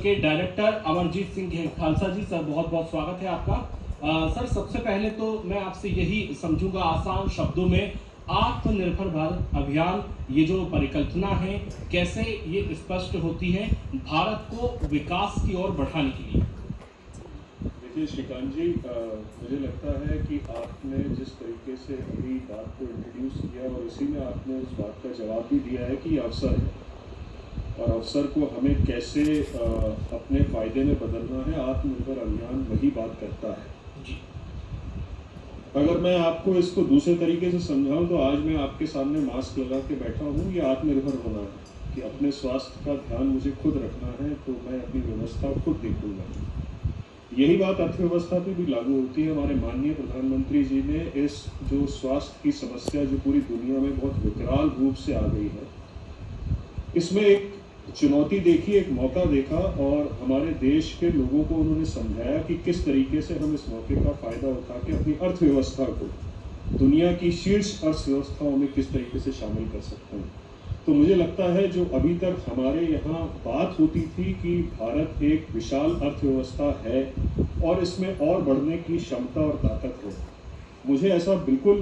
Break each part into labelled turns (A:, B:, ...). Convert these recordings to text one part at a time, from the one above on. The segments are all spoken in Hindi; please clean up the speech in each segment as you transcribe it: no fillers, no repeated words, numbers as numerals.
A: के डायरेक्टर अमरजीत सिंह खालसा जी, सर बहुत बहुत स्वागत है आपका। सर सबसे पहले तो मैं आपसे यही समझूंगा आसान शब्दों में, आत्मनिर्भर भारत अभियान ये जो परिकल्पना है कैसे ये स्पष्ट होती है भारत को विकास की ओर बढ़ाने के लिए?
B: देखिए श्रीकांत जी, मुझे लगता है कि आपने जिस तरीके से अभी बात को इंट्रोड्यूस किया और इसी में आपने उस बात का जवाब भी दिया है कि अवसर है और अवसर को हमें कैसे अपने फ़ायदे में बदलना है, आत्मनिर्भर अभियान वही बात करता है
A: जी।
B: अगर मैं आपको इसको दूसरे तरीके से समझाऊं तो आज मैं आपके सामने मास्क लगा के बैठा हूं, ये आत्मनिर्भर होना है कि अपने स्वास्थ्य का ध्यान मुझे खुद रखना है, तो मैं अपनी व्यवस्था खुद देखूंगा। यही बात अर्थव्यवस्था पे भी लागू होती है। हमारे माननीय प्रधानमंत्री जी ने इस जो स्वास्थ्य की समस्या जो पूरी दुनिया में बहुत विकराल रूप से आ गई है, इसमें एक चुनौती देखी, एक मौका देखा और हमारे देश के लोगों को उन्होंने समझाया कि किस तरीके से हम इस मौके का फ़ायदा उठा के अपनी अर्थव्यवस्था को दुनिया की शीर्ष अर्थव्यवस्थाओं में किस तरीके से शामिल कर सकते हैं। तो मुझे लगता है जो अभी तक हमारे यहाँ बात होती थी कि भारत एक विशाल अर्थव्यवस्था है और इसमें और बढ़ने की क्षमता और ताकत है, मुझे ऐसा बिल्कुल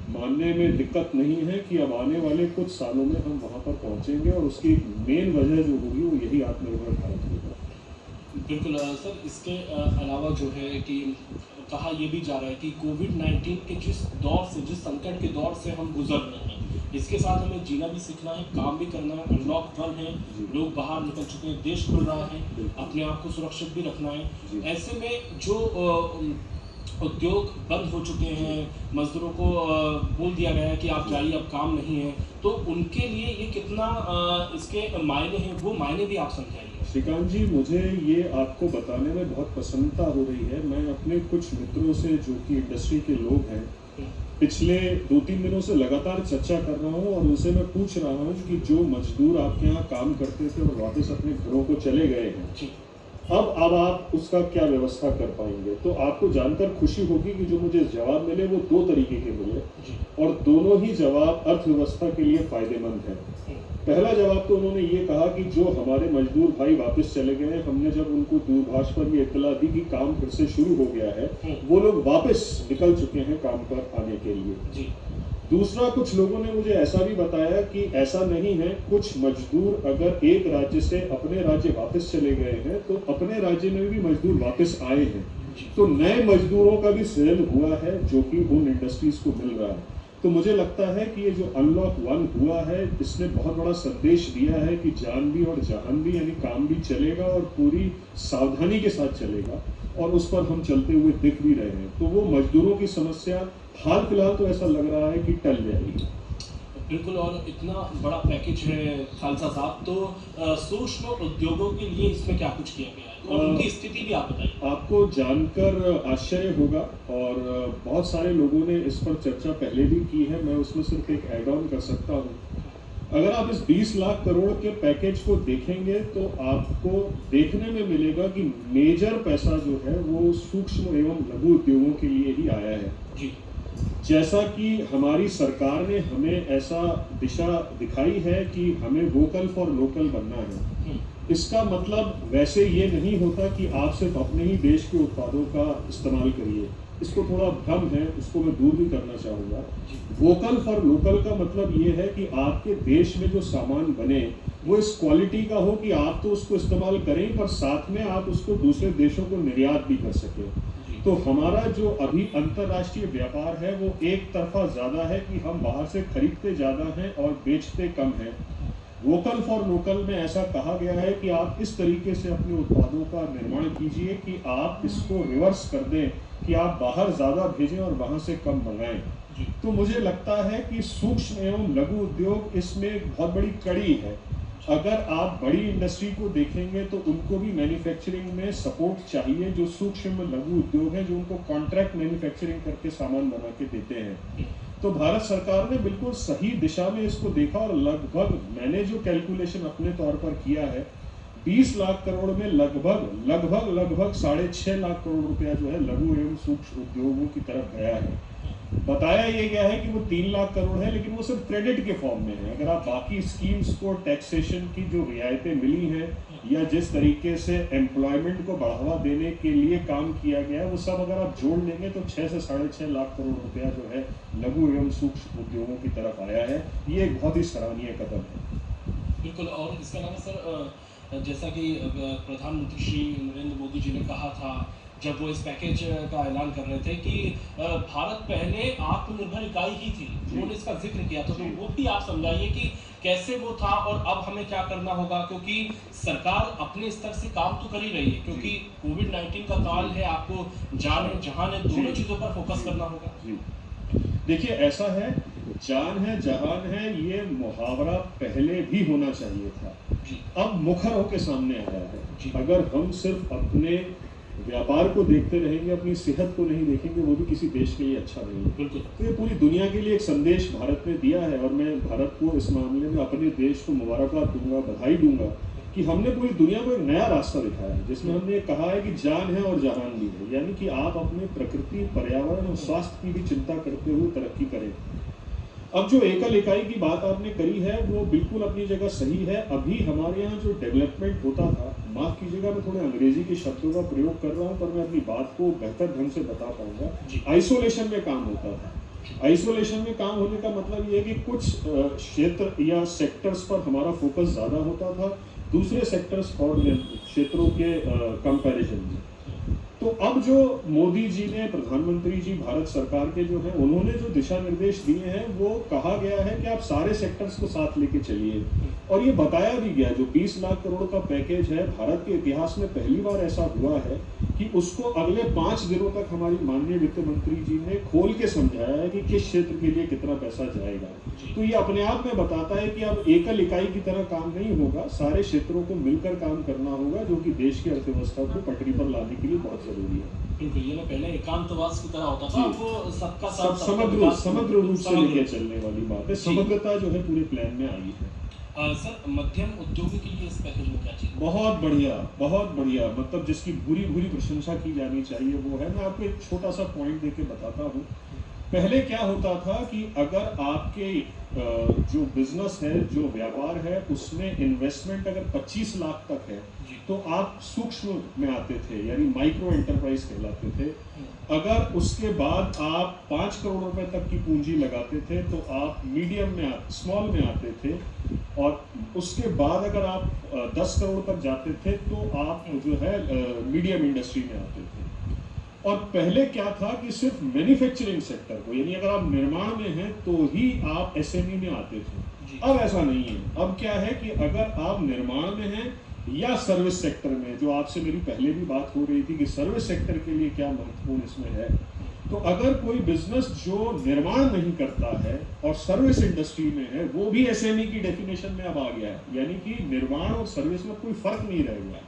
B: मानने में दिक्कत नहीं है कि अब आने वाले कुछ सालों में हम वहाँ पर पहुँचेंगे और उसकी मेन वजह जो होगी वो यही आत्मनिर्भर भारत होगा।
A: बिल्कुल सर, इसके अलावा जो है कि कहा यह भी जा रहा है कि कोविड-19 के जिस दौर से, जिस संकट के दौर से हम गुजर रहे हैं, इसके साथ हमें जीना भी सीखना है, काम भी करना है। अनलॉक 1 है, लोग बाहर निकल चुके हैं, देश खुल रहा है, अपने आप को सुरक्षित भी रखना है। ऐसे में जो उद्योग बंद हो चुके हैं, मजदूरों को बोल दिया गया है कि आप जाइए, अब काम नहीं है, तो उनके लिए ये कितना इसके मायने हैं, वो मायने भी आप समझाइए।
B: श्रीकांत जी, मुझे ये आपको बताने में बहुत प्रसन्नता हो रही है। मैं अपने कुछ मित्रों से जो कि इंडस्ट्री के लोग हैं, पिछले 2-3 दिनों से लगातार चर्चा कर रहा हूँ और उनसे मैं पूछ रहा हूँ कि जो मजदूर आपके यहाँ काम करते थे और वापस अपने घरों को चले गए हैं, अब आप उसका क्या व्यवस्था कर पाएंगे। तो आपको जानकर खुशी होगी कि जो मुझे जवाब मिले वो 2 तरीके के मिले और दोनों ही जवाब अर्थव्यवस्था के लिए फायदेमंद है। पहला जवाब तो उन्होंने ये कहा कि जो हमारे मजदूर भाई वापस चले गए, हमने जब उनको दूरभाष पर ये इत्तला दी कि काम फिर से शुरू हो गया है, वो लोग वापस निकल चुके हैं काम पर आने के लिए। दूसरा, कुछ लोगों ने मुझे ऐसा भी बताया कि ऐसा नहीं है, कुछ मजदूर अगर एक राज्य से अपने राज्य वापस चले गए हैं तो अपने राज्य में भी मजदूर वापस आए हैं, तो नए मजदूरों का भी सृजन हुआ है जो कि उन इंडस्ट्रीज को मिल रहा है। तो मुझे लगता है कि ये जो अनलॉक 1 हुआ है, इसने बहुत बड़ा संदेश दिया है कि जान भी और जहान भी, यानी काम भी चलेगा और पूरी सावधानी के साथ चलेगा और उस पर हम चलते हुए दिख भी रहे हैं। तो वो मजदूरों की समस्या हाल फिलहाल तो ऐसा लग रहा है कि टल जाएगी।
A: बिल्कुल, और इतना बड़ा पैकेज है खालसा साहब, तो सूक्ष्म उद्योगों के लिए इसमें क्या कुछ किया गया है और उनकी स्थिति भी आप बताइए।
B: आपको जानकर आश्चर्य होगा और बहुत सारे लोगों ने इस पर चर्चा पहले भी की है, मैं उसमें सिर्फ एक ऐड ऑन कर सकता हूँ। अगर आप इस 20 लाख करोड़ के पैकेज को देखेंगे तो आपको देखने में मिलेगा कि मेजर पैसा जो है वो सूक्ष्म एवं लघु उद्योगों के लिए ही आया है। जैसा कि हमारी सरकार ने हमें ऐसा दिशा दिखाई है कि हमें वोकल फॉर लोकल बनना है, इसका मतलब वैसे ये नहीं होता कि आप सिर्फ अपने ही देश के उत्पादों का इस्तेमाल करिए। इसको थोड़ा भ्रम है, उसको मैं दूर भी करना चाहूँगा। वोकल फॉर लोकल का मतलब ये है कि आपके देश में जो सामान बने वो इस क्वालिटी का हो कि आप तो उसको इस्तेमाल करें पर साथ में आप उसको दूसरे देशों को निर्यात भी कर सकें। तो हमारा जो अभी अंतर्राष्ट्रीय व्यापार है वो एक तरफा ज़्यादा है कि हम बाहर से खरीदते ज़्यादा हैं और बेचते कम हैं। वोकल फॉर लोकल में ऐसा कहा गया है कि आप इस तरीके से अपने उत्पादों का निर्माण कीजिए कि आप इसको रिवर्स कर दें कि आप बाहर ज़्यादा भेजें और वहाँ से कम मंगाएं। तो मुझे लगता है कि सूक्ष्म एवं लघु उद्योग इसमें एक बहुत बड़ी कड़ी है। अगर आप बड़ी इंडस्ट्री को देखेंगे तो उनको भी मैन्युफैक्चरिंग में सपोर्ट चाहिए, जो सूक्ष्म लघु उद्योग है जो उनको कॉन्ट्रैक्ट मैन्युफैक्चरिंग करके सामान बना के देते हैं। तो भारत सरकार ने बिल्कुल सही दिशा में इसको देखा और लगभग मैंने जो कैलकुलेशन अपने तौर पर किया है, 20 लाख करोड़ में लगभग 6.5 लाख करोड़ रुपया जो है लघु एवं सूक्ष्म उद्योगों की तरफ गया है। बताया ये गया है कि वो 3 लाख करोड़ है, लेकिन वो सिर्फ क्रेडिट के फॉर्म में है। अगर आप बाकी स्कीम्स को, टैक्सेशन की जो रियायतें मिली हैं या जिस तरीके से एम्प्लॉयमेंट को बढ़ावा देने के लिए काम किया गया है, वो सब अगर आप जोड़ लेंगे तो 6 से 6.5 लाख करोड़ रुपया जो है लघु एवं सूक्ष्म उद्योगों की तरफ आया है। ये एक बहुत ही सराहनीय कदम है।
A: बिल्कुल। और इसके अलावा सर, जैसा कि प्रधानमंत्री श्री नरेंद्र मोदी जी ने कहा था जब वो इस पैकेज का ऐलान कर रहे थे कि भारत पहले आत्मनिर्भर इकाई ही थी, उन्होंने इसका जिक्र किया था, तो वो भी आप समझाइए कि कैसे वो था और अब हमें क्या करना होगा, क्योंकि सरकार अपने स्तर से काम तो कर ही रही है, क्योंकि कोविड-19 का काल है, आपको जान है जहान है, दोनों चीज़ों पर फोकस करना होगा।
B: देखिए, ऐसा है, जान है जहान है, ये मुहावरा पहले भी होना चाहिए था, अब मुखर होकर सामने आया है। अगर हम सिर्फ अपने व्यापार को देखते रहेंगे, अपनी सेहत को नहीं देखेंगे, वो भी किसी देश के लिए अच्छा नहीं है।
A: बिल्कुल।
B: तो ये पूरी दुनिया के लिए एक संदेश भारत ने दिया है, और मैं भारत को इस मामले में अपने देश को मुबारकबाद दूंगा, बधाई दूंगा कि हमने पूरी दुनिया को एक नया रास्ता दिखाया है, जिसमें हमने कहा है कि जान है और जहान भी है, यानी कि आप अपने प्रकृति, पर्यावरण और स्वास्थ्य की भी चिंता करते हुए तरक्की करें। अब जो एकल इकाई की बात आपने करी है, वो बिल्कुल अपनी जगह सही है। अभी हमारे यहाँ जो डेवलपमेंट होता था, माफ कीजिएगा मैं थोड़े अंग्रेजी के शब्दों का प्रयोग कर रहा हूँ, पर मैं अपनी बात को बेहतर ढंग से बता पाऊंगा। आइसोलेशन में काम होता था। आइसोलेशन में काम होने का मतलब ये है कि कुछ क्षेत्र या सेक्टर्स पर हमारा फोकस ज्यादा होता था, दूसरे सेक्टर्स और क्षेत्रों के कंपैरिजन में। तो अब जो मोदी जी ने, प्रधानमंत्री जी, भारत सरकार के जो हैं, उन्होंने जो दिशा निर्देश दिए हैं, वो कहा गया है कि आप सारे सेक्टर्स को साथ लेके चलिए, और ये बताया भी गया, जो 20 लाख करोड़ का पैकेज है, भारत के इतिहास में पहली बार ऐसा हुआ है कि उसको अगले 5 दिनों तक हमारी माननीय वित्त मंत्री जी ने खोल के समझाया है कि किस क्षेत्र के लिए कितना पैसा जाएगा। तो ये अपने आप में बताता है कि अब एकल इकाई की तरह काम नहीं होगा, सारे क्षेत्रों को मिलकर काम करना होगा, जो कि देश की अर्थव्यवस्था को पटरी पर लाने के लिए बहुत जरूरी है।
A: बिल्कुल, ये ना पहले एकांतवास की तरह होता था, अब वो सबका साथ
B: समग्र रूप से लेके चलने वाली बात है। समग्रता जो है पूरे प्लान में आई है।
A: सर, मध्यम उद्योगों के लिए इस पैकेज में क्या चीज?
B: बहुत बढ़िया, बहुत बढ़िया, मतलब जिसकी भूरी भूरी प्रशंसा की जानी चाहिए वो है। मैं आपको एक छोटा सा पॉइंट देके बताता हूँ। पहले क्या होता था कि अगर आपके जो बिजनेस है, जो व्यापार है, उसमें इन्वेस्टमेंट अगर 25 लाख तक है तो आप सूक्ष्म में आते थे, यानी माइक्रो एंटरप्राइज कहलाते थे। अगर उसके बाद आप 5 करोड़ रुपए तक की पूंजी लगाते थे तो आप मीडियम में, स्मॉल में आते थे, और उसके बाद अगर आप 10 करोड़ तक जाते थे तो आप जो है मीडियम इंडस्ट्री में आते थे। और पहले क्या था कि सिर्फ मैन्युफैक्चरिंग सेक्टर को, यानी अगर आप निर्माण में हैं तो ही आप एसएमई में आते थे। अब ऐसा नहीं है। अब क्या है कि अगर आप निर्माण में हैं या सर्विस सेक्टर में, जो आपसे मेरी पहले भी बात हो रही थी कि सर्विस सेक्टर के लिए क्या महत्वपूर्ण इसमें है, तो अगर कोई बिजनेस जो निर्माण नहीं करता है और सर्विस इंडस्ट्री में है, वो भी एसएमई की डेफिनेशन में अब आ गया है, यानी कि निर्माण और सर्विस में कोई फर्क नहीं रह गया,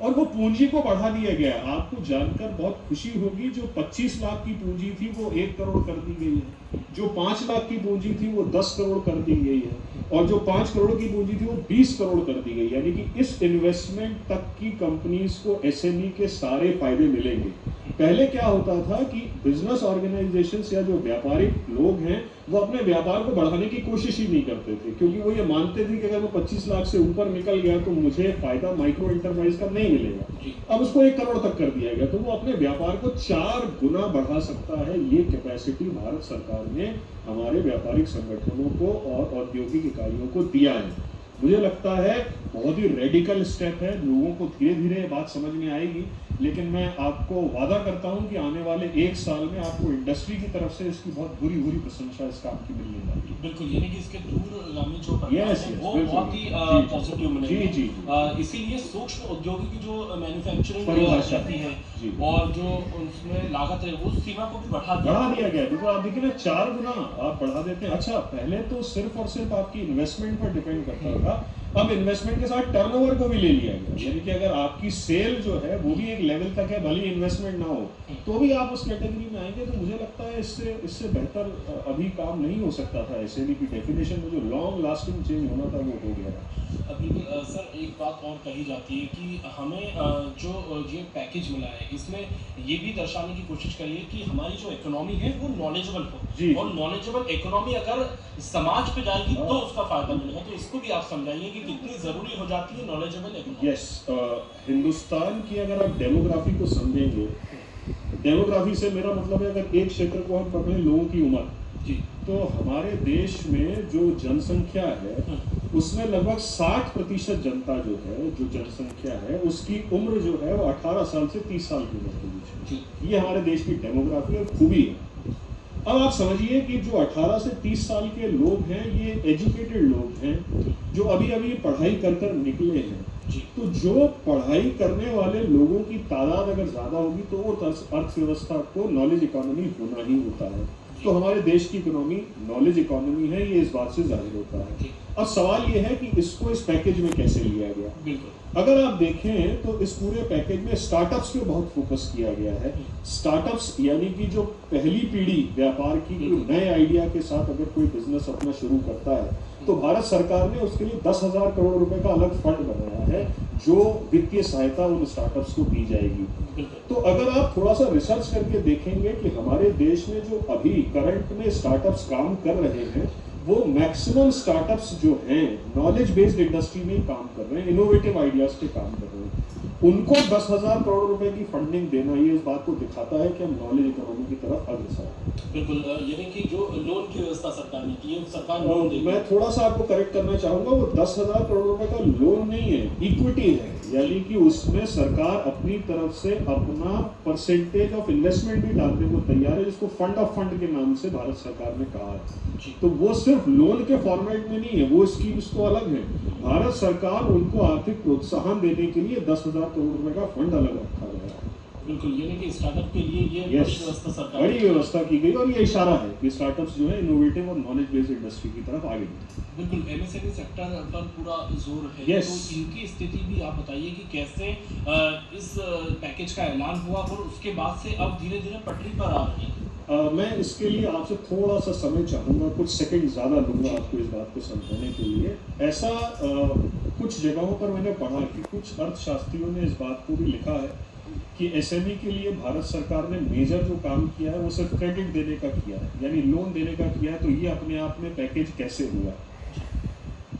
B: और वो पूंजी को बढ़ा दिया गया। आपको जानकर बहुत खुशी होगी, जो 25 लाख की पूंजी थी वो 1 करोड़ कर दी गई है, जो 5 लाख की पूंजी थी वो 10 करोड़ कर दी गई है, और जो 5 करोड़ की पूंजी थी वो 20 करोड़ कर दी गई। यानी कि इस इन्वेस्टमेंट तक की कंपनीज को एसएमई के सारे फायदे मिलेंगे। पहले क्या होता था कि बिजनेस ऑर्गेनाइजेशंस या जो व्यापारिक लोग हैं, वो अपने व्यापार को बढ़ाने की कोशिश ही नहीं करते थे, क्योंकि वो ये मानते थे कि अगर वो 25 लाख से ऊपर निकल गया तो मुझे फायदा माइक्रो एंटरप्राइज का नहीं मिलेगा। अब उसको 1 करोड़ तक कर दिया गया, तो वो अपने व्यापार को 4 गुना बढ़ा सकता है। ये कैपेसिटी भारत सरकार ने हमारे व्यापारिक संगठनों को और औद्योगिक इकाइयों को दिया है। मुझे लगता है बहुत ही रेडिकल स्टेप है। लोगों को धीरे धीरे बात समझ में आएगी, लेकिन मैं आपको वादा करता हूं कि आने वाले 1 साल में आपको इंडस्ट्री की तरफ से इसकी बहुत बुरी बुरी प्रशंसा इस काम की मिलने वाली है।
A: बिल्कुल, यानी कि इसके दूरगामी जो
B: Yes,
A: है
B: yes,
A: वो
B: बिल्कुल।
A: बहुत ही
B: जी,
A: पॉजिटिव मिलेंगे।
B: जी, जी।
A: इसीलिए सूक्ष्म उद्योगों की जो मैन्युफैक्चरिंग
B: परिभाषा
A: रहती है
B: जी।
A: और जो उसमें लागत है, उस सीमा को भी बढ़ा
B: दिया गया है। बिल्कुल, आप देखिए ना, 4 गुना आप बढ़ा देते हैं। अच्छा, पहले तो सिर्फ और सिर्फ आपकी इन्वेस्टमेंट पर डिपेंड करता था, अब इन्वेस्टमेंट के साथ टर्नओवर को भी ले लिया गया, यानी कि अगर आपकी सेल जो है वो भी एक लेवल तक है, भले इन्वेस्टमेंट ना हो तो भी आप उस कैटेगरी में आएंगे। तो मुझे लगता है इससे बेहतर अभी काम नहीं हो सकता था। एसएमई की डेफिनेशन में जो लॉन्ग लास्टिंग चेंज होना था वो हो गया।
A: बिल्कुल सर, एक बात और कही जाती है कि हमें जो ये पैकेज मिला है इसमें ये भी दर्शाने की कोशिश करिए कि हमारी जो इकोनॉमी है वो नॉलेजेबल
B: जी।
A: हो, और नॉलेजेबल इकोनॉमी अगर समाज पे जाएगी तो उसका फायदा मिलेगा। तो इसको भी आप समझाइए कि कितनी ज़रूरी हो जाती है नॉलेजेबल इकोनॉमी।
B: यस, हिंदुस्तान की अगर आप डेमोग्राफी को समझेंगे, डेमोग्राफी से मेरा मतलब है अगर एक क्षेत्र को हम पकड़ें लोगों की उम्र,
A: जी।
B: तो हमारे देश में जो जनसंख्या है उसमें लगभग 60% जनता जो है, जो जनसंख्या है उसकी उम्र जो है वो 18 साल से 30 साल की उम्र के बीच में। ये हमारे देश की डेमोग्राफी और खूबी है। अब आप समझिए कि जो 18 से 30 साल के लोग हैं ये एजुकेटेड लोग हैं जो अभी अभी पढ़ाई कर कर निकले हैं। तो जो पढ़ाई करने वाले लोगों की तादाद अगर ज्यादा होगी तो वो अर्थव्यवस्था को नॉलेज इकोनॉमी होना ही होता है। तो हमारे देश की इकोनॉमी नॉलेज इकोनॉमी है, ये इस बात से जाहिर होता है। अब सवाल ये है कि इसको इस पैकेज में कैसे लिया गया।
A: बिल्कुल,
B: अगर आप देखें तो इस पूरे पैकेज में स्टार्टअप्स पे बहुत फोकस किया गया है। स्टार्टअप्स यानी कि जो पहली पीढ़ी व्यापार की नए आइडिया के साथ अगर कोई बिजनेस अपना शुरू करता है तो भारत सरकार ने उसके लिए 10,000 करोड़ रुपए का अलग फंड बनाया है जो वित्तीय सहायता उन स्टार्टअप्स को दी जाएगी। तो अगर आप थोड़ा सा रिसर्च करके देखेंगे कि हमारे देश में जो अभी करंट में स्टार्टअप्स काम कर रहे हैं वो मैक्सिमम स्टार्टअप्स जो हैं नॉलेज बेस्ड इंडस्ट्री में काम कर रहे हैं, इनोवेटिव आइडियाज पे काम कर रहे हैं। उनको 10,000 करोड़ रुपए की फंडिंग देना ये इस बात को दिखाता है कि हम नॉलेज इकोनॉमी की तरफ अग्रसर हैं।
A: बिल्कुल, यानी कि जो लोन की व्यवस्था सरकार ने की है, सरकार लोन देगी।
B: मैं थोड़ा सा आपको करेक्ट करना चाहूंगा, वो 10,000 करोड़ रुपए का लोन नहीं है, इक्विटी है, यानी कि उसमें सरकार अपनी तरफ से अपना परसेंटेज ऑफ इन्वेस्टमेंट भी डालने को तैयार है, जिसको फंड ऑफ फंड के नाम से भारत सरकार ने कहा है। तो वो सिर्फ लोन के फॉर्मेट में नहीं है, वो स्कीम्स तो अलग है। भारत सरकार उनको आर्थिक प्रोत्साहन देने के लिए 10,000 करोड़ रुपए का फंड अलग रखा गया है।
A: बिल्कुल, यानी कि स्टार्टअप के लिए ये बड़ी व्यवस्था सरकार
B: बड़ी व्यवस्था की गई और ये इशारा है कि स्टार्टअप्स जो है इनोवेटिव और नॉलेज बेस्ड इंडस्ट्री की तरफ आगे बढ़े।
A: बिल्कुल, एमएसएमई सेक्टर पर पूरा जोर है।
B: Yes.
A: तो इनकी स्थिति भी आप बताइए कि कैसे इस पैकेज का ऐलान हुआ और उसके बाद से अब धीरे धीरे पटरी पर आ रही है।
B: मैं इसके लिए आपसे थोड़ा सा समय चाहूँगा, कुछ सेकंड ज़्यादा लूँगा आपको इस बात को समझाने के लिए। ऐसा कुछ जगहों पर मैंने पढ़ा कि कुछ अर्थशास्त्रियों ने इस बात को भी लिखा है कि एसएमई के लिए भारत सरकार ने मेजर जो काम किया है वो सिर्फ क्रेडिट देने का किया है, यानी लोन देने का किया है। तो ये अपने आप में पैकेज कैसे हुआ।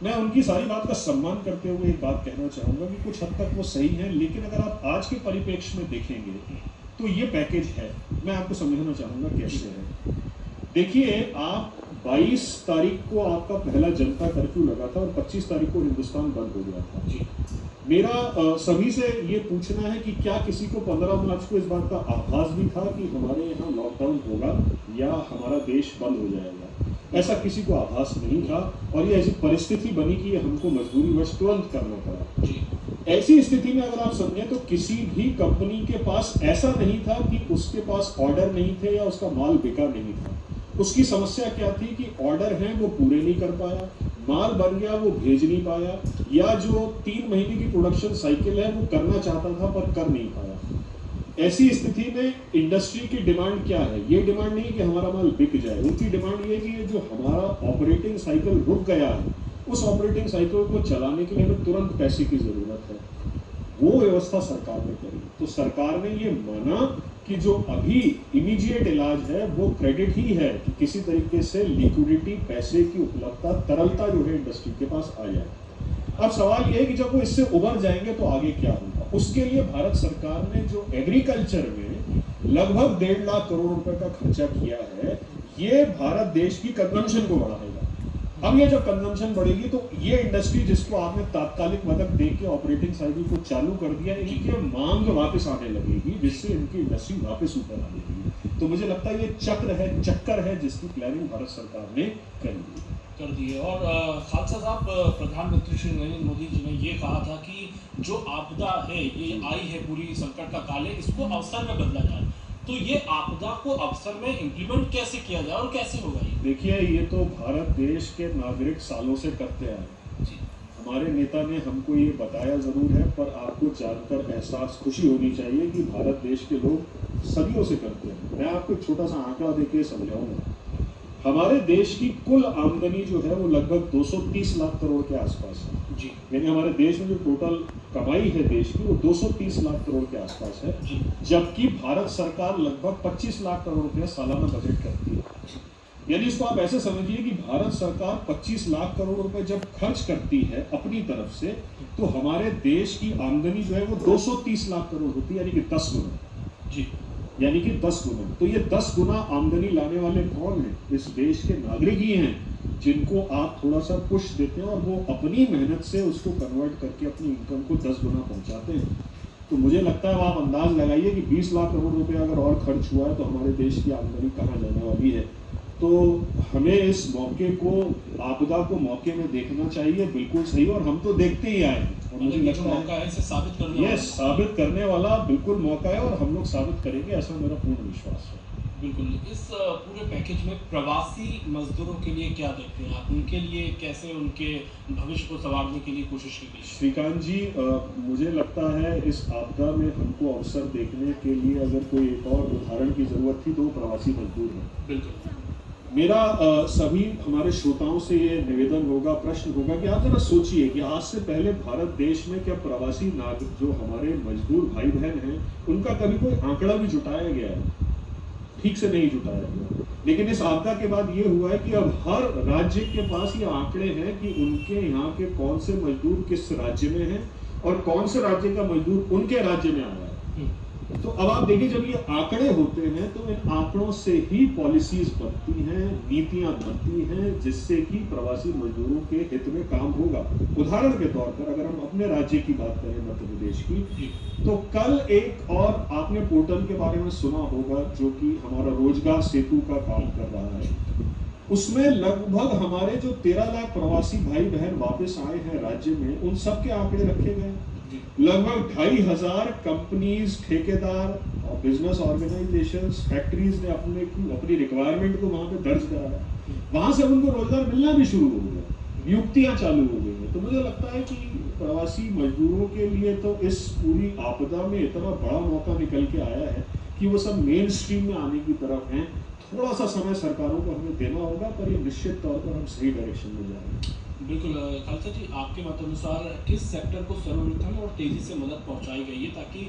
B: मैं उनकी सारी बात का सम्मान करते हुए एक बात कहना चाहूँगा कि कुछ हद तक वो सही है, लेकिन अगर आप आज के परिप्रेक्ष्य में देखेंगे तो ये पैकेज है। मैं आपको समझाना चाहूँगा कैसे है। देखिए, आप 22 तारीख को आपका पहला जनता कर्फ्यू लगा था और 25 तारीख को हिंदुस्तान बंद हो गया था।
A: जी।
B: मेरा सभी से ये पूछना है कि क्या किसी को 15 मार्च को इस बात का आभास भी था कि हमारे यहाँ लॉकडाउन होगा या हमारा देश बंद हो जाएगा। ऐसा किसी को आभास नहीं था और ये ऐसी परिस्थिति बनी कि हमको मजबूरीवश तुरंत करना पड़ा।
A: जी।
B: ऐसी स्थिति में अगर आप समझें तो किसी भी कंपनी के पास ऐसा नहीं था कि उसके पास ऑर्डर नहीं थे या उसका माल बिका नहीं था। उसकी समस्या क्या थी कि ऑर्डर हैं वो पूरे नहीं कर पाया, माल बन गया वो भेज नहीं पाया, या जो 3 महीने की प्रोडक्शन साइकिल है वो करना चाहता था पर कर नहीं पाया। ऐसी स्थिति में इंडस्ट्री की डिमांड क्या है? ये डिमांड नहीं कि हमारा माल बिक जाए, उनकी डिमांड ये कि जो हमारा ऑपरेटिंग साइकिल रुक गया है उस ऑपरेटिंग साइकिल को चलाने के लिए हमें तुरंत पैसे की जरूरत है। वो व्यवस्था सरकार ने करी। तो सरकार ने ये माना कि जो अभी इमीडिएट इलाज है वो क्रेडिट ही है कि किसी तरीके से लिक्विडिटी, पैसे की उपलब्धता, तरलता जो है इंडस्ट्री के पास आ जाए। अब सवाल ये है कि जब वो इससे उबर जाएंगे तो आगे क्या होगा। उसके लिए भारत सरकार ने जो एग्रीकल्चर में लगभग 1.5 लाख करोड़ रुपए का खर्चा किया है, ये भारत देश की कंजम्पशन को बढ़ाएगा। अब ये जब कंजम्पशन बढ़ेगी तो ये इंडस्ट्री जिसको आपने तात्कालिक मदद दे के ऑपरेटिंग साइकिल को चालू कर दिया, इनकी मांग वापस आने लगेगी, जिससे इनकी इंडस्ट्री वापस ऊपर आ जाएगी। तो मुझे लगता है ये चक्कर है जिसकी प्लानिंग भारत सरकार ने कर दी है।
A: और खालसा साहब, प्रधानमंत्री श्री नरेंद्र मोदी जी ने ये कहा था कि जो आपदा है ये आई है पूरी संकट का काल है, इसको अवसर में बदला जाए। तो ये आपदा को अवसर में इम्प्लीमेंट कैसे किया जाए और कैसे होगा ये?
B: देखिए, ये तो भारत देश के नागरिक सालों से करते आए। हमारे नेता ने हमको ये बताया ज़रूर है, पर आपको जानकर एहसास खुशी होनी चाहिए कि भारत देश के लोग सदियों से करते हैं। मैं आपको एक छोटा सा आंकड़ा देके समझाऊंगा। हमारे देश की कुल आमदनी जो है वो लगभग 230 लाख करोड़ के आसपास है
A: जी
B: यानी हमारे देश में जो टोटल कमाई है देश की वो 230 लाख करोड़ के आसपास है
A: जी
B: जबकि भारत सरकार लगभग 25 लाख करोड़ रुपया सालाना बजट करती है। यानी इसको आप ऐसे समझिए कि भारत सरकार 25 लाख करोड़ रुपए जब खर्च करती है अपनी तरफ से, तो हमारे देश की आमदनी जो है वो 230 लाख करोड़ होती है, यानी कि 10 गुना।
A: जी
B: यानी कि 10 गुना। तो ये 10 गुना आमदनी लाने वाले कौन हैं? इस देश के नागरिक ही हैं, जिनको आप थोड़ा सा पुश देते हैं और वो अपनी मेहनत से उसको कन्वर्ट करके अपनी इनकम को 10 गुना पहुंचाते हैं। तो मुझे लगता है आप अंदाज लगाइए कि 20 लाख करोड़ रुपए अगर और खर्च हुआ है तो हमारे देश की आमदनी कहाँ जाने वाली है। तो हमें इस मौके को, आपदा को मौके में देखना चाहिए, बिल्कुल सही। और हम तो देखते ही आए हैं और मुझे
A: मतलब ये जो
B: लगता
A: मौका है इसे साबित करने
B: ये
A: वाला
B: साबित करने वाला बिल्कुल मौका है और हम लोग साबित करेंगे, ऐसा मेरा पूर्ण विश्वास है।
A: बिल्कुल। इस पूरे पैकेज में प्रवासी मजदूरों के लिए क्या देखते हैं आप? उनके लिए कैसे उनके भविष्य को संवारने के लिए कोशिश की गई है?
B: श्रीकांत जी, मुझे लगता है इस आपदा में हमको अवसर देखने के लिए अगर कोई एक और उदाहरण की जरूरत थी तो वो प्रवासी मजदूर हैं।
A: बिल्कुल।
B: मेरा सभी हमारे श्रोताओं से ये निवेदन होगा, प्रश्न होगा कि आप जरा सोचिए कि आज से पहले भारत देश में क्या प्रवासी नागरिक जो हमारे मजदूर भाई बहन हैं उनका कभी कोई आंकड़ा भी जुटाया गया है? ठीक से नहीं जुटाया गया। लेकिन इस आपदा के बाद ये हुआ है कि अब हर राज्य के पास ये आंकड़े हैं कि उनके यहाँ के कौन से मजदूर किस राज्य में हैं और कौन से राज्य का मजदूर उनके राज्य में आ रहा है। तो अब आप देखिए, जब ये आंकड़े होते हैं तो इन आंकड़ों से ही पॉलिसीज बनती हैं, नीतियां बनती हैं, जिससे कि प्रवासी मजदूरों के हित में काम होगा। उदाहरण के तौर पर अगर हम अपने राज्य की बात करें, मध्य प्रदेश की, तो कल एक और आपने पोर्टल के बारे में सुना होगा जो कि हमारा रोजगार सेतु का काम कर रहा है। उसमें लगभग हमारे जो 13 लाख प्रवासी भाई बहन वापस आए हैं राज्य में, उन सब के आंकड़े रखे गए। लगभग 2,500 कंपनीज, ठेकेदार और बिजनेस ऑर्गेनाइजेशंस, फैक्ट्रीज ने अपनी रिक्वायरमेंट को वहां पे दर्ज कराया। वहां से उनको रोजगार मिलना भी शुरू हो गया, नियुक्तियां चालू हो गई हैं। तो मुझे लगता है कि प्रवासी मजदूरों के लिए तो इस पूरी आपदा में इतना बड़ा मौका निकल के आया है कि वो सब मेन स्ट्रीम में आने की तरफ हैं। थोड़ा सा समय सरकारों को हमें देना होगा, पर ये निश्चित तौर पर हम सही डायरेक्शन में जा रहे हैं।
A: बिल्कुल। खालसा जी, आपके मतानुसार किस सेक्टर को सर्वप्रथम और तेजी से मदद पहुंचाई गई है ताकि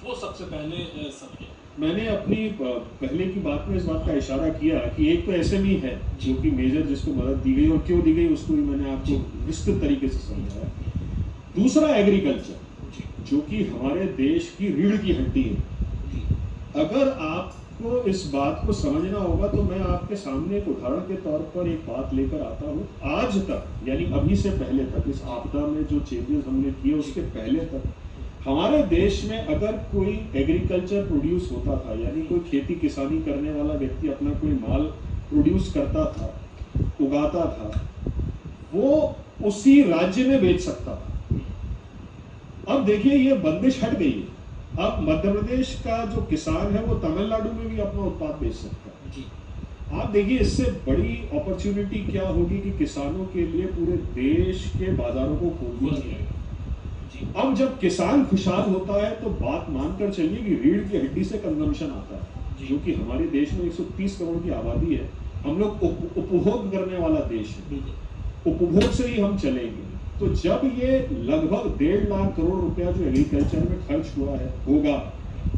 A: वो सबसे पहले समझे?
B: मैंने अपनी पहले की बात में इस बात का इशारा किया कि एक तो एसएमई है जो कि मेजर, जिसको मदद दी गई और क्यों दी गई उसको भी मैंने आपको विस्तृत तरीके से समझाया। दूसरा एग्रीकल्चर, जो कि हमारे देश की रीढ़ की हड्डी है। अगर आपको इस बात को समझना होगा तो मैं आपके सामने एक उदाहरण के तौर पर एक बात लेकर आता हूँ। आज तक, यानी अभी से पहले तक, इस आपदा में जो चेंजेस हमने किए उसके पहले तक हमारे देश में अगर कोई एग्रीकल्चर प्रोड्यूस होता था, यानी कोई खेती किसानी करने वाला व्यक्ति अपना कोई माल प्रोड्यूस करता था, उगाता था, वो उसी राज्य में बेच सकता था। अब देखिए ये बंदिश हट गई है। अब मध्य प्रदेश का जो किसान है वो तमिलनाडु में भी अपना उत्पाद बेच सकता है।
A: जी।
B: आप देखिए इससे बड़ी अपॉर्चुनिटी क्या होगी कि किसानों के लिए पूरे देश के बाजारों को खोल दिया जाएगा। अब जब किसान खुशहाल होता है तो बात मानकर चलिए कि रीढ़ की हड्डी से कंजम्पशन आता है, जो कि हमारे देश में 130 करोड़ की आबादी है। हम लोग उपभोग करने वाला देश है, उपभोग से ही हम चलेंगे। तो जब ये लगभग 1.5 लाख करोड़ रुपया जो एग्रीकल्चर में खर्च हुआ है होगा,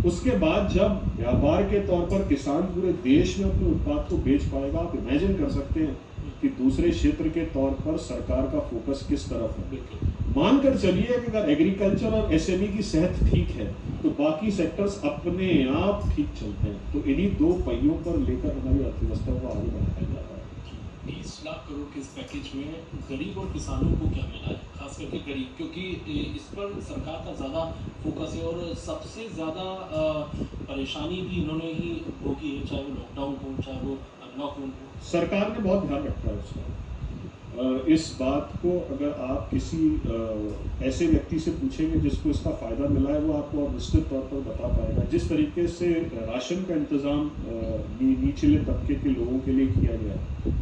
B: उसके बाद जब व्यापार के तौर पर किसान पूरे देश में अपने उत्पाद को बेच पाएगा, आप इमेजिन कर सकते हैं कि दूसरे क्षेत्र के तौर पर सरकार का फोकस किस तरफ है। मानकर चलिए कि अगर एग्रीकल्चर और एसएमई की सेहत ठीक है तो बाकी सेक्टर्स अपने आप ठीक चलते हैं। तो इन्हीं दो पहियों पर लेकर हमारी अर्थव्यवस्था को आगे बढ़ाया जा रहा है।
A: 20 लाख करोड़ के इस पैकेज में गरीब और किसानों को क्या मिला है, खास करके गरीब, क्योंकि इस पर सरकार का ज़्यादा फोकस है और सबसे ज़्यादा परेशानी भी इन्होंने ही भोगी है, चाहे वो लॉकडाउन हो, चाहे वो अनलॉकडाउन हो।
B: सरकार ने बहुत ध्यान रखा है उसका। इस बात को अगर आप किसी ऐसे व्यक्ति से पूछेंगे जिसको इसका फ़ायदा मिला है, वो आपको और निश्चित तौर पर बता पाएगा। जिस तरीके से राशन का इंतज़ाम निचले तबके के लोगों के लिए किया गया है,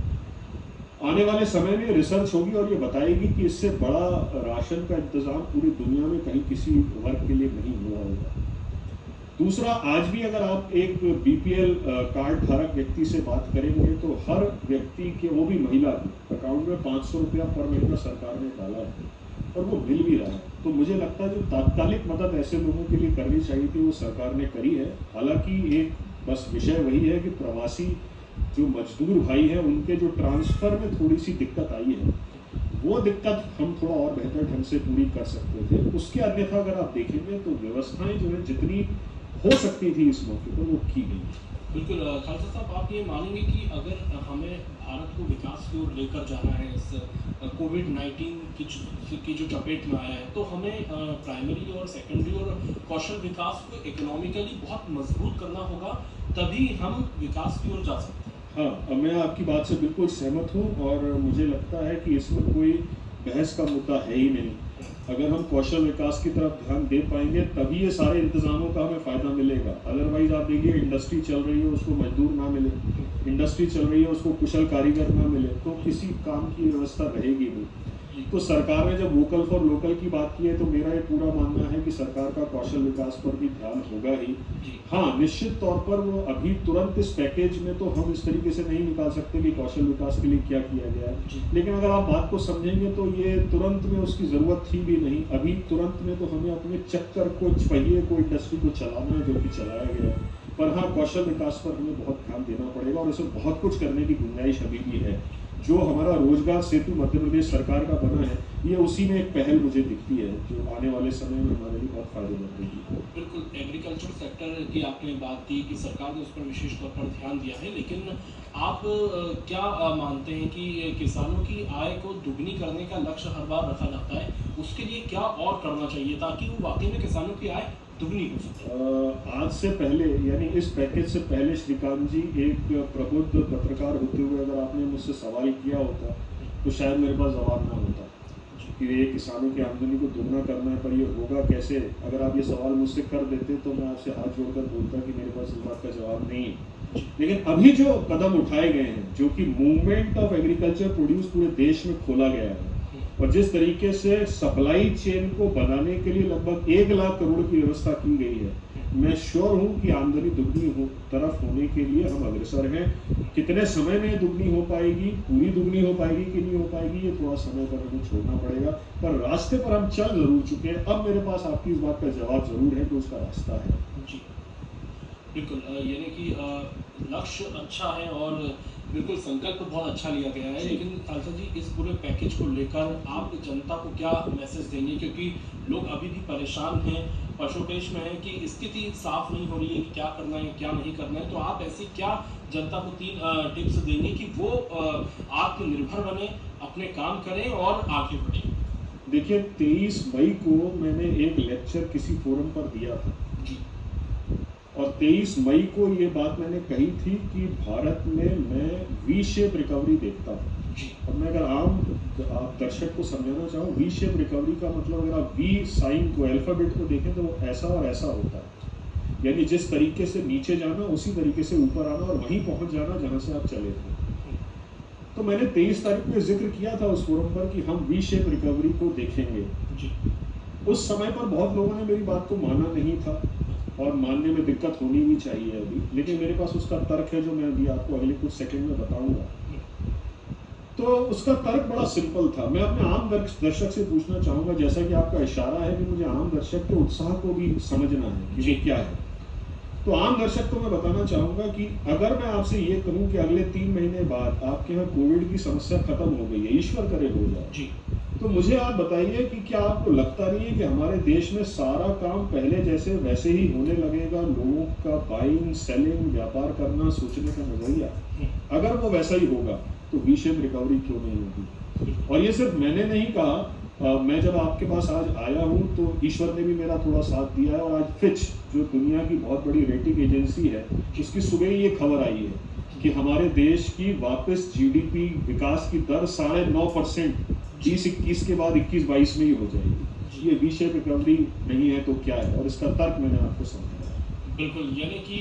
B: आने वाले समय में रिसर्च होगी और ये बताएगी कि इससे बड़ा राशन का इंतजाम पूरी दुनिया में कहीं किसी वर्ग के लिए नहीं हुआ होगा। दूसरा, आज भी अगर आप एक बीपीएल कार्ड धारक व्यक्ति से बात करेंगे तो हर व्यक्ति के, वो भी महिला, अकाउंट में 500 रुपया पर महीना सरकार ने डाला है और वो मिल भी रहा है। तो मुझे लगता है जो तात्कालिक मदद ऐसे लोगों के लिए करनी चाहिए थी वो सरकार ने करी है। हालांकि एक बस विषय वही है कि प्रवासी जो मजदूर भाई हैं उनके जो ट्रांसफर में थोड़ी सी दिक्कत आई है, वो दिक्कत हम थोड़ा और बेहतर ढंग से पूरी कर सकते थे। उसके अन्यथा अगर आप देखेंगे तो व्यवस्थाएं जो है जितनी हो सकती थी इस मौके पर वो की गई।
A: बिल्कुल खालसा साहब, आप ये मानेंगे कि अगर हमें भारत को विकास की ओर लेकर जाना है इस कोविड-19 की जो चपेट में आया है, तो हमें प्राइमरी और सेकेंडरी और कौशल विकास को इकोनॉमिकली बहुत मजबूत करना होगा, तभी हम विकास की ओर जा सकते हैं।
B: हाँ, मैं आपकी बात से बिल्कुल सहमत हूँ और मुझे लगता है कि इसमें कोई बहस का मुद्दा है ही नहीं। अगर हम कौशल विकास की तरफ ध्यान दे पाएंगे तभी ये सारे इंतजामों का हमें फ़ायदा मिलेगा। अदरवाइज आप देखिए, इंडस्ट्री चल रही है उसको मजदूर ना मिले, इंडस्ट्री चल रही है उसको कुशल कारीगर ना मिले, तो किसी काम की व्यवस्था रहेगी नहीं। तो सरकार ने जब वोकल फॉर लोकल की बात की है तो मेरा ये पूरा मानना है कि सरकार का कौशल विकास पर भी ध्यान होगा ही। हाँ, निश्चित तौर पर वो अभी तुरंत इस पैकेज में तो हम इस तरीके से नहीं निकाल सकते कि कौशल विकास के लिए क्या किया गया है, लेकिन अगर आप बात को समझेंगे तो ये तुरंत में उसकी ज़रूरत थी भी नहीं। अभी तुरंत में तो हमें अपने चक्कर को, पहिए को, इंडस्ट्री को चलाना है, जो कि चलाया गया है। पर हाँ, कौशल विकास पर हमें बहुत ध्यान देना पड़ेगा और इसमें बहुत कुछ करने की गुंजाइश अभी भी है। जो हमारा रोजगार सेतु मध्य प्रदेश सरकार का बना है, ये उसी में एक पहल मुझे दिखती है जो आने वाले समय में हमारे लिए बहुत फायदेमंद होगी।
A: बिल्कुल, एग्रीकल्चर सेक्टर की आपने बात की कि सरकार ने उस पर विशेष तौर पर ध्यान दिया है, लेकिन आप क्या मानते हैं कि किसानों की आय को दुगनी करने का लक्ष्य हर बार रखा जाता है, उसके लिए क्या और करना चाहिए ताकि वो वाकई में किसानों की आय दुगनी हो सके?
B: आज से पहले, यानी इस पैकेज से पहले, श्रीकांत जी, एक प्रबुद्ध पत्रकार होते हुए अगर आपने मुझसे सवाल किया होता तो शायद मेरे पास जवाब ना होता कि ये किसानों की आमदनी को दुगना करना है, पर ये होगा कैसे। अगर आप ये सवाल मुझसे कर देते तो मैं आपसे हाथ जोड़कर बोलता कि मेरे पास इस बात का जवाब नहीं है। लेकिन अभी जो कदम उठाए गए हैं, जो कि मूवमेंट ऑफ एग्रीकल्चर प्रोड्यूस पूरे देश में खोला गया है और जिस तरीके से सप्लाई चेन को बनाने के लिए लगभग 1 लाख करोड़ की व्यवस्था की गई है, मैं श्योर हूं कि आमदनी दुगनी तरफ होने के लिए हम अग्रसर हैं। कितने समय में दुगनी हो पाएगी, पूरी दुगनी हो पाएगी कि नहीं हो पाएगी, ये थोड़ा समय पर हमें छोड़ना पड़ेगा, पर रास्ते पर हम चल जरूर चुके हैं। अब मेरे पास आपकी इस बात का जवाब जरूर है कि उसका रास्ता है।
A: जी बिल्कुल, यानी कि लक्ष्य अच्छा है और बिल्कुल संकल्प बहुत अच्छा लिया गया है, लेकिन खालसा जी, इस पूरे पैकेज को लेकर आप जनता को क्या मैसेज देंगे, क्योंकि लोग अभी भी परेशान हैं, पशुपेश में है कि स्थिति साफ नहीं हो रही है कि क्या करना है क्या नहीं करना है, तो आप ऐसी क्या जनता को 3 टिप्स देंगे कि वो आत्मनिर्भर बने, अपने काम करें और आगे बढ़े?
B: देखिए, 23 मई को मैंने एक लेक्चर किसी फोरम पर दिया था
A: जी,
B: और 23 मई को ये बात मैंने कही थी कि भारत में मैं वी शेप रिकवरी देखता हूँ। अब मैं अगर आप दर्शक को समझाना चाहूँ, वी शेप रिकवरी का मतलब, अगर आप वी साइन को, अल्फाबेट को देखें तो वो ऐसा और ऐसा होता है, यानी जिस तरीके से नीचे जाना उसी तरीके से ऊपर आना और वहीं पहुंच जाना जहां से आप चले थे। तो मैंने 23 तारीख को जिक्र किया था उस फोरम पर कि हम वी शेप रिकवरी को देखेंगे। उस समय पर बहुत लोगों ने मेरी बात को माना नहीं था और मानने में दिक्कत होनी भी चाहिए अभी, लेकिन मेरे पास उसका तर्क है जो मैं अभी आपको अगले कुछ सेकंड में बताऊंगा। तो उसका तर्क बड़ा सिंपल था। मैं अपने आम दर्शक से पूछना चाहूंगा, जैसा कि आपका इशारा है कि मुझे आम दर्शक के उत्साह को भी समझना है कि ये क्या है, तो आम दर्शक को मैं बताना चाहूंगा कि अगर मैं आपसे ये कहूं कि अगले 3 महीने बाद आपके यहाँ कोविड की समस्या खत्म हो गई है, ईश्वर करे हो जाए
A: जी,
B: तो मुझे आप बताइए कि क्या आपको लगता नहीं है कि हमारे देश में सारा काम पहले जैसे वैसे ही होने लगेगा? लोगों का बाइंग, सेलिंग, व्यापार करना, सोचने का नजरिया, अगर वो वैसा ही होगा तो वी शेप रिकवरी क्यों नहीं होगी? और ये सिर्फ मैंने नहीं कहा, मैं जब आपके पास आज आया हूँ तो ईश्वर ने भी मेरा थोड़ा साथ दिया है और आज फिच, जो दुनिया की बहुत बड़ी रेटिंग एजेंसी है, उसकी सुबह ये खबर आई है कि हमारे देश की वापस जीडीपी विकास की दर 9.5% 2021 के बाद 21-22 में ही हो जाएगी। ये वी शेप रिकवरी नहीं है तो क्या है? और इसका तर्क मैंने आपको समझाया।
A: बिल्कुल, यानी कि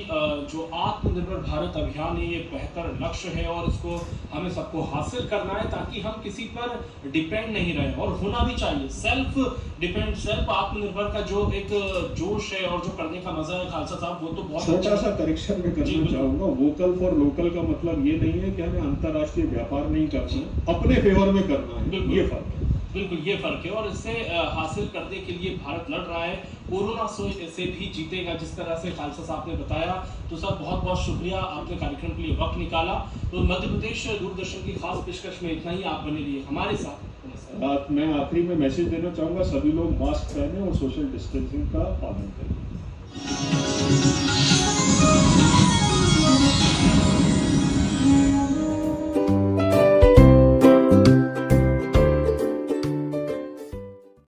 A: जो आत्मनिर्भर भारत अभियान है, ये बेहतर लक्ष्य है और इसको हमें सबको हासिल करना है ताकि हम किसी पर डिपेंड नहीं रहें और होना भी चाहिए। सेल्फ डिपेंड, सेल्फ आत्मनिर्भर का जो एक जोश है और जो करने का मज़ा है खालसा साहब, वो तो बहुत
B: छोटा
A: अच्छा
B: सा
A: है।
B: करेक्शन में
A: जी,
B: करना
A: बिल्कुल।
B: चाहूंगा, वोकल फॉर लोकल का मतलब ये नहीं है कि हमें अंतर्राष्ट्रीय व्यापार नहीं करना है, अपने फेवर में करना है,
A: बिल्कुल।
B: ये फर्क है।
A: बिल्कुल, ये फ़र्क है और इससे हासिल करने के लिए भारत लड़ रहा है। कोरोना से भी जीतेगा, जिस तरह से खालसा साहब ने बताया। तो सर, बहुत-बहुत शुक्रिया, आपने कार्यक्रम के लिए वक़्त निकाला। तो मध्य प्रदेश दूरदर्शन की खास पेशकश में इतना ही, आप बने रहिए हमारे साथ। नमस्कार।
B: मैं आखिरी में मैसेज देना चाहूंगा, सभी लोग मास्क पहने और सोशल डिस्टेंसिंग का पालन करें।